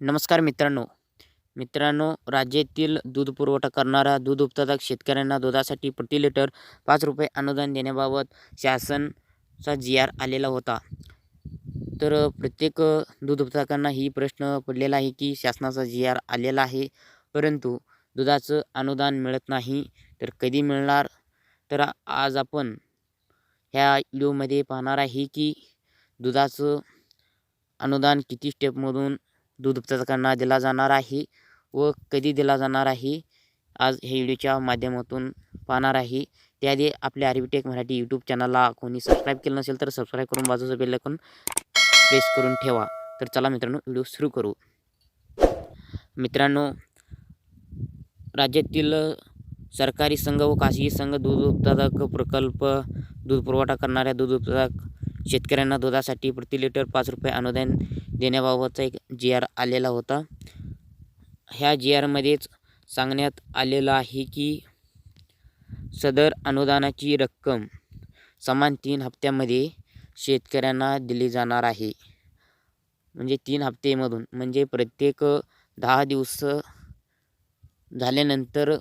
नमस्कार मित्रांनो, राज्यातील दूध पुरवठा करणारा दूध उत्पादक शेतकऱ्यांना दुधासाठी प्रति लिटर 5 रुपये अनुदान देण्याबाबत शासनाचा जी.आर. आलेला होता. तर प्रत्येक दूध उत्पादकांना ही प्रश्न पडलेला आहे की शासनाचा जी.आर. आलेला आहे, परंतु दुधाचं अनुदान मिळत नाही. तर कधी मिळणार? तर आज आपण ह्या व्हिडिओमध्ये पाहणार आहे की दुधाचं अनुदान किती स्टेपमधून दूध उत्पादकांना दिला जाणार आहे व कधी दिला जाणार आहे, आज हे व्हिडिओच्या माध्यमातून पाहणार आहे. त्याआधी आपल्या आरबीटेक मराठी यूट्यूब चॅनलला कोणी सबस्क्राईब केलं नसेल तर सबस्क्राईब करून बाजूचं बेल आयकॉन प्रेस करून ठेवा. तर चला मित्रांनो, व्हिडिओ सुरू करू. मित्रांनो, राज्यातील सरकारी संघ व खासगी संघ दूध उत्पादक प्रकल्प दूध पुरवठा करणाऱ्या दूध उत्पादक शेतकऱ्यांना दुधासाठी प्रति लिटर 5 रुपये अनुदान देण्याबाबतचा एक जी.आर. आलेला होता. ह्या जी.आरमध्येच सांगण्यात आलेलं आहे की सदर अनुदानाची रक्कम समान 3 हप्त्यामध्ये शेतकऱ्यांना दिली जाणार आहे. म्हणजे 3 हप्तेमधून, म्हणजे प्रत्येक 10 दिवस झाल्यानंतर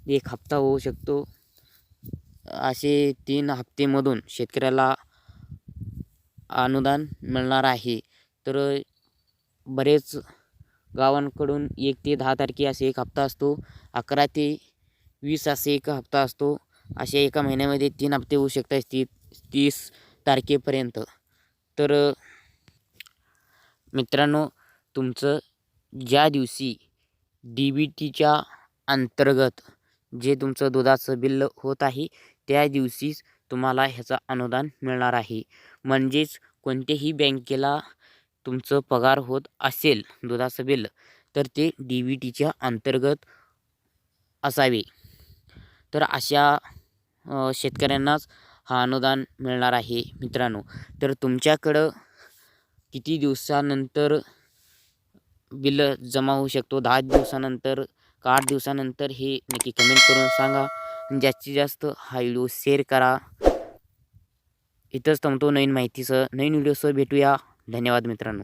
1 हप्ता होऊ शकतो. असे 3 हप्तेमधून शेतकऱ्याला अनुदान मिळणार आहे. तर बरेच गावांकडून 1 ते 10 तारखे असे 1 हप्ता असतो, 11 ते 20 असे 1 हप्ता असतो. अशा एका महिन्यामध्ये 3 हप्ते होऊ शकतात 30 तारखेपर्यंत. तर मित्रांनो, तुमचं ज्या दिवशी DBTच्या अंतर्गत जे तुमचं दुधाचं बिल होत आहे त्या दिवशीच तुम्हाला ह्याचं अनुदान मिळणार आहे. म्हणजेच कोणत्याही बँकेला तुमचं पगार होत असेल दुधाचं बिल, तर ते DBTच्या अंतर्गत असावे. तर अशा शेतकऱ्यांनाच हा अनुदान मिळणार आहे मित्रांनो. तर तुमच्याकडं किती दिवसानंतर बिल जमा होऊ शकतो, 10 दिवसानंतर का 8 दिवसानंतर, हे नक्की कमेंट करून सांगा. जास्तीत जास्त हा व्हिडिओ शेअर करा. इथंच थांबतो. नवीन माहितीसह नवीन व्हिडिओसह भेटूया. धन्यवाद मित्रांनो.